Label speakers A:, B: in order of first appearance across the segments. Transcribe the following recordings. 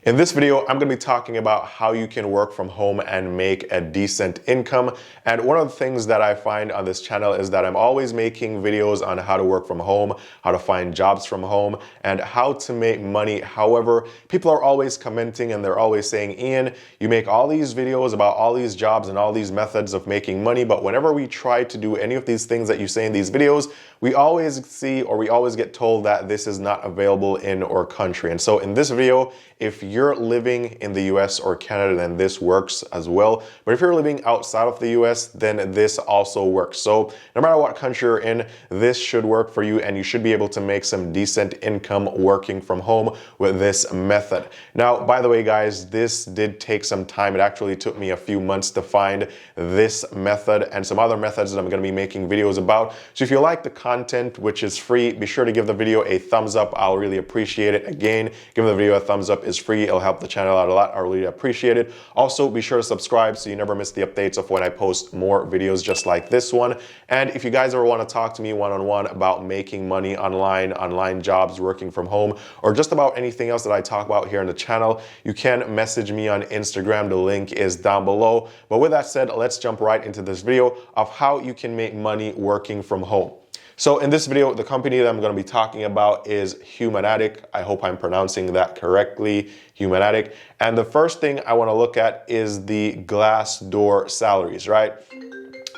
A: In this video, I'm going to be talking about how you can work from home and make a decent income. And one of the things that I find on this channel is that I'm always making videos on how to work from home, how to find jobs from home, and how to make money. However, people are always commenting and they're always saying, Ian, you make all these videos about all these jobs and all these methods of making money, but whenever we try to do any of these things that you say in these videos, we always see or we always get told that this is not available in our country. And so in this video, if you're living in the US or Canada, then this works as well. But if you're living outside of the US, then this also works. So no matter what country you're in, this should work for you and you should be able to make some decent income working from home with this method. Now, by the way, guys, this did take some time. It actually took me a few months to find this method and some other methods that I'm going to be making videos about. So if you like the content, which is free, be sure to give the video a thumbs up. I'll really appreciate it. Again, give the video a thumbs up. Is free. It'll help the channel out a lot. I really appreciate it. Also, be sure to subscribe so you never miss the updates of when I post more videos just like this one. And if you guys ever want to talk to me one-on-one about making money online jobs, working from home, or just about anything else that I talk about here on the channel, you can message me on Instagram. The link is down below. But with that said, let's jump right into this video of how you can make money working from home. So in this video, the company that I'm going to be talking about is Humanaddict. I hope I'm pronouncing that correctly, Humanaddict. And the first thing I want to look at is the Glassdoor salaries, right?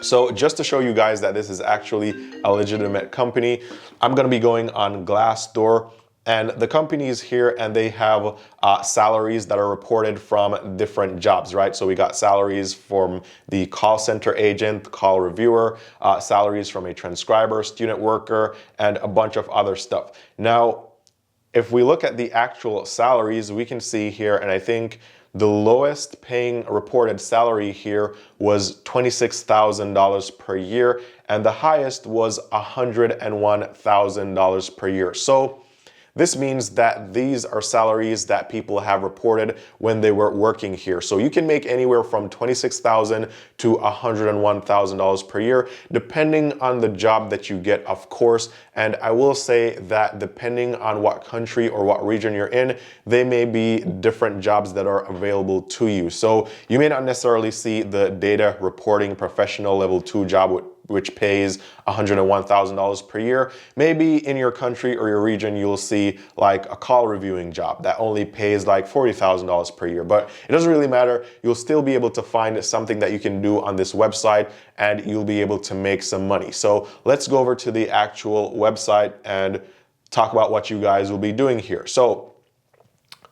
A: So just to show you guys that this is actually a legitimate company, I'm going to be going on Glassdoor. And the company is here and they have salaries that are reported from different jobs, right? So we got salaries from the call center agent, call reviewer, salaries from a transcriber, student worker, and a bunch of other stuff. Now, if we look at the actual salaries, we can see here, and I think the lowest paying reported salary here was $26,000 per year, and the highest was $101,000 per year. So this means that these are salaries that people have reported when they were working here. So you can make anywhere from $26,000 to $101,000 per year, depending on the job that you get, of course. And I will say that depending on what country or what region you're in, they may be different jobs that are available to you. So you may not necessarily see the data reporting professional level 2 job which pays $101,000 per year. Maybe in your country or your region, you'll see like a call reviewing job that only pays like $40,000 per year, but it doesn't really matter. You'll still be able to find something that you can do on this website and you'll be able to make some money. So let's go over to the actual website and talk about what you guys will be doing here. So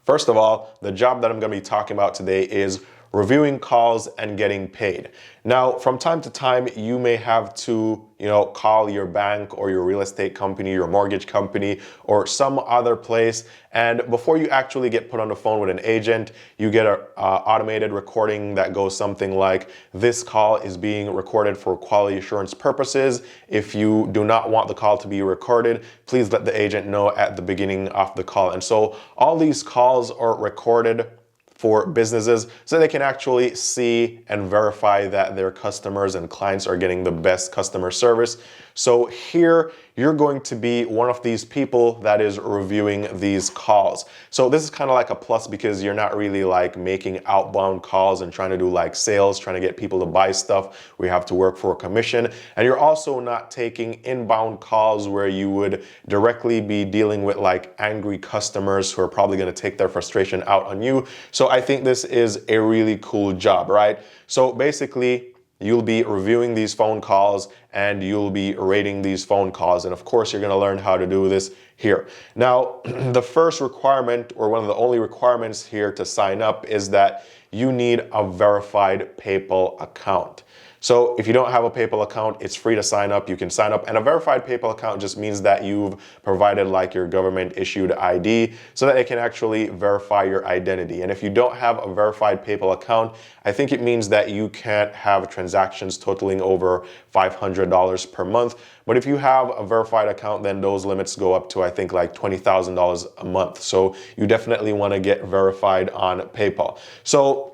A: first of all, the job that I'm going to be talking about today is reviewing calls and getting paid. Now, from time to time, you may have to, call your bank or your real estate company, your mortgage company, or some other place. And before you actually get put on the phone with an agent, you get an automated recording that goes something like, this call is being recorded for quality assurance purposes. If you do not want the call to be recorded, please let the agent know at the beginning of the call. And so all these calls are recorded for businesses so they can actually see and verify that their customers and clients are getting the best customer service. So here you're going to be one of these people that is reviewing these calls. So this is kind of like a plus because you're not really like making outbound calls and trying to do like sales, trying to get people to buy stuff. We have to work for a commission. And you're also not taking inbound calls where you would directly be dealing with like angry customers who are probably going to take their frustration out on you. So I think this is a really cool job, right? So basically, you'll be reviewing these phone calls and you'll be rating these phone calls. And of course, you're going to learn how to do this here. Now, the first requirement or one of the only requirements here to sign up is that you need a verified PayPal account. So if you don't have a PayPal account, it's free to sign up. You can sign up, and a verified PayPal account just means that you've provided like your government issued ID so that it can actually verify your identity. And if you don't have a verified PayPal account, I think it means that you can't have transactions totaling over $500 per month. But if you have a verified account, then those limits go up to, I think, like $20,000 a month. So you definitely want to get verified on PayPal. So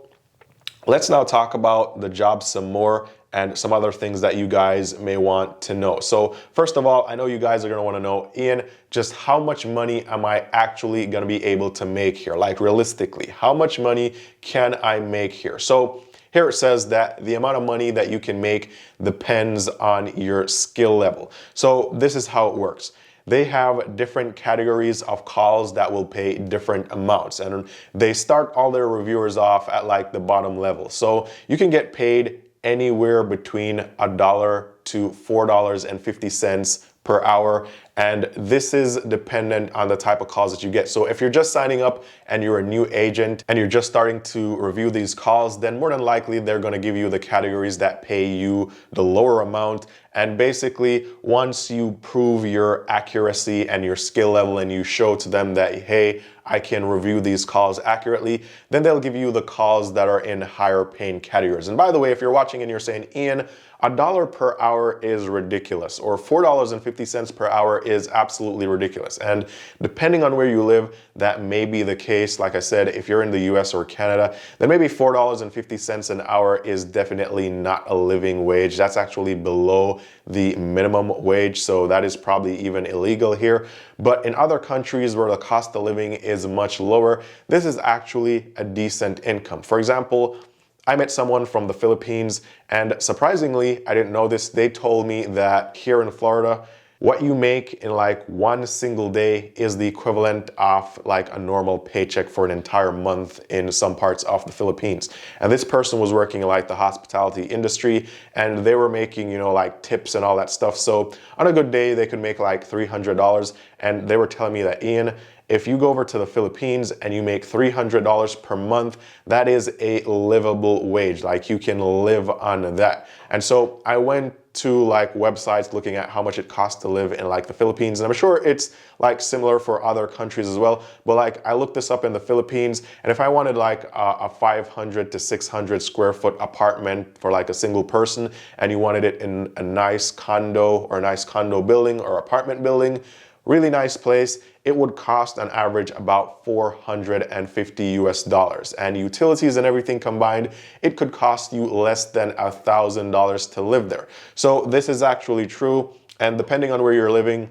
A: let's now talk about the job some more and some other things that you guys may want to know. So first of all, I know you guys are going to want to know, Eann, just how much money am I actually going to be able to make here? Like realistically, how much money can I make here? So here it says that the amount of money that you can make depends on your skill level. So this is how it works. They have different categories of calls that will pay different amounts, and they start all their reviewers off at like the bottom level. So you can get paid anywhere between $1 to $4.50 per hour, and this is dependent on the type of calls that you get. So if you're just signing up and you're a new agent and you're just starting to review these calls, then more than likely they're going to give you the categories that pay you the lower amount. And basically, once you prove your accuracy and your skill level and you show to them that, hey, I can review these calls accurately, then they'll give you the calls that are in higher paying categories. And by the way, if you're watching and you're saying, Eann, $1 per hour is ridiculous, or $4.50 per hour is absolutely ridiculous. And depending on where you live, that may be the case. Like I said, if you're in the US or Canada, then maybe $4.50 an hour is definitely not a living wage. That's actually below the minimum wage, so that is probably even illegal here. But in other countries where the cost of living is much lower, this is actually a decent income. For example, I met someone from the Philippines, and surprisingly, I didn't know this, they told me that here in Florida, what you make in like one single day is the equivalent of like a normal paycheck for an entire month in some parts of the Philippines. And this person was working in like the hospitality industry, and they were making, you know, like tips and all that stuff. So on a good day, they could make like $300. And they were telling me that, Eann, if you go over to the Philippines and you make $300 per month, that is a livable wage. Like you can live on that. And so I went to like websites looking at how much it costs to live in like the Philippines. And I'm sure it's like similar for other countries as well. But like I looked this up in the Philippines, and if I wanted like a 500 to 600 square foot apartment for like a single person, and you wanted it in a nice condo or a nice condo building or apartment building, really nice place, it would cost on average about $450 US. And utilities and everything combined, it could cost you less than $1,000 to live there. So this is actually true. And depending on where you're living,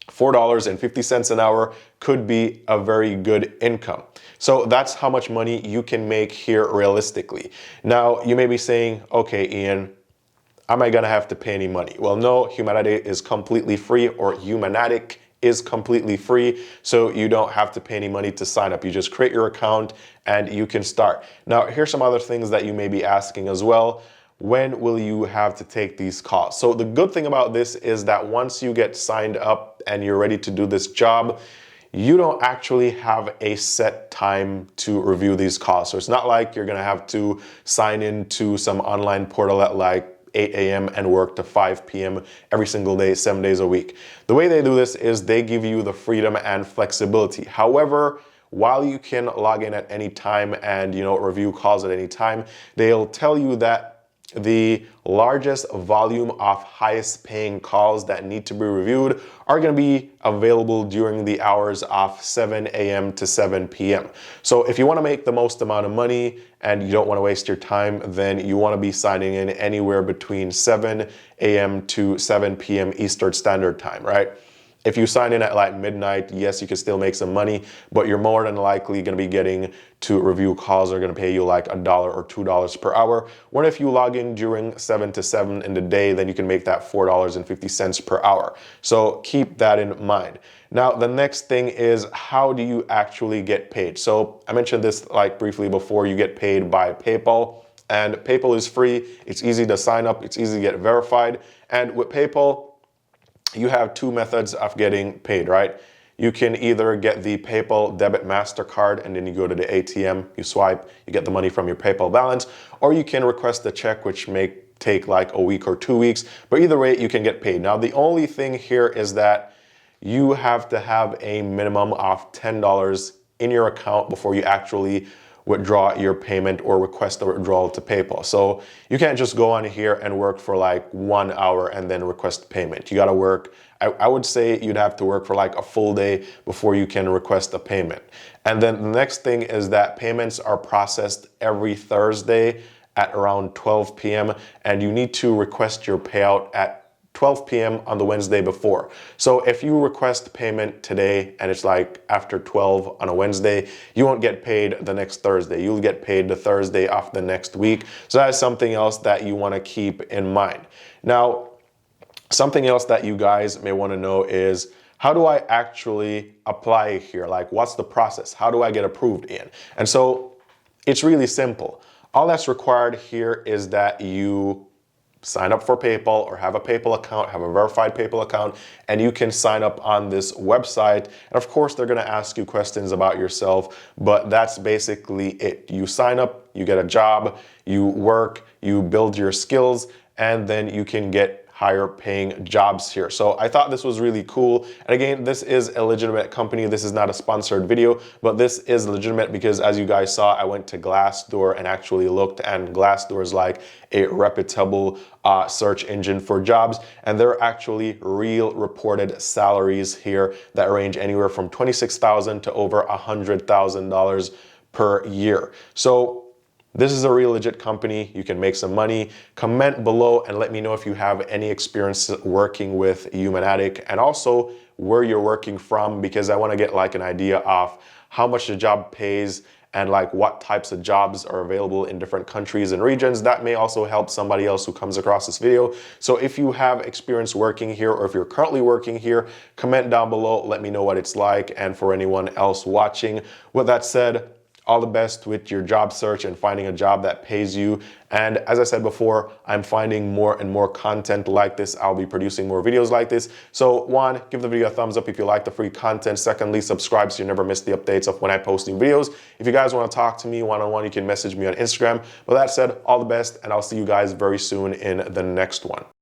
A: $4.50 an hour could be a very good income. So that's how much money you can make here realistically. Now, you may be saying, okay, Eann, am I gonna have to pay any money? Well, no, Humanity is completely free, or Humanatic is completely free, so you don't have to pay any money to sign up. You just create your account and you can start. Now, here's some other things that you may be asking as well. When will you have to take these calls? So the good thing about this is that once you get signed up and you're ready to do this job, you don't actually have a set time to review these calls. So it's not like you're gonna have to sign into some online portal at like 8 a.m. and work to 5 p.m. every single day, 7 days a week. The way they do this is they give you the freedom and flexibility. However, while you can log in at any time and, you know, review calls at any time, they'll tell you that the largest volume of highest paying calls that need to be reviewed are going to be available during the hours of 7 a.m. to 7 p.m. So if you want to make the most amount of money and you don't want to waste your time, then you want to be signing in anywhere between 7 a.m. to 7 p.m. Eastern Standard Time, right? If you sign in at like midnight, yes, you can still make some money, but you're more than likely going to be getting to review calls are going to pay you like $1 or $2 per hour. When if you log in during 7 to 7 in the day, then you can make that $4.50 per hour. So keep that in mind. Now, the next thing is, how do you actually get paid? So I mentioned this like briefly before. You get paid by PayPal, and PayPal is free. It's easy to sign up. It's easy to get verified. And with PayPal, you have two methods of getting paid, right? You can either get the PayPal debit MasterCard, and then you go to the ATM, you swipe, you get the money from your PayPal balance, or you can request a check, which may take like a week or 2 weeks, but either way, you can get paid. Now, the only thing here is that you have to have a minimum of $10 in your account before you actually withdraw your payment or request a withdrawal to PayPal. So you can't just go on here and work for like 1 hour and then request payment. You gotta work, I would say you'd have to work for like a full day before you can request a payment. And then the next thing is that payments are processed every Thursday at around 12 p.m. and you need to request your payout at 12 p.m. on the Wednesday before. So if you request payment today and it's like after 12 on a Wednesday, you won't get paid the next Thursday. You'll get paid the Thursday of the next week. So that's something else that you want to keep in mind. Now, something else that you guys may want to know is, how do I actually apply here? Like, what's the process? How do I get approved, Eann? And so it's really simple. All that's required here is that you sign up for PayPal or have a PayPal account, have a verified PayPal account, and you can sign up on this website. And of course, they're gonna ask you questions about yourself, but that's basically it. You sign up, you get a job, you work, you build your skills, and then you can get higher paying jobs here. So I thought this was really cool. And again, this is a legitimate company. This is not a sponsored video, but this is legitimate because as you guys saw, I went to Glassdoor and actually looked, and Glassdoor is like a reputable search engine for jobs. And there are actually real reported salaries here that range anywhere from $26,000 to over $100,000 per year. So this is a real legit company. You can make some money. Comment below and let me know if you have any experience working with Humanadic and also where you're working from, because I want to get like an idea of how much the job pays and like what types of jobs are available in different countries and regions. That may also help somebody else who comes across this video. So if you have experience working here or if you're currently working here, comment down below. Let me know what it's like, and for anyone else watching. With that said, all the best with your job search and finding a job that pays you. And as I said before, I'm finding more and more content like this. I'll be producing more videos like this. So one, give the video a thumbs up if you like the free content. Secondly, subscribe so you never miss the updates of when I post new videos. If you guys want to talk to me one-on-one, you can message me on Instagram. With that said, all the best, and I'll see you guys very soon in the next one.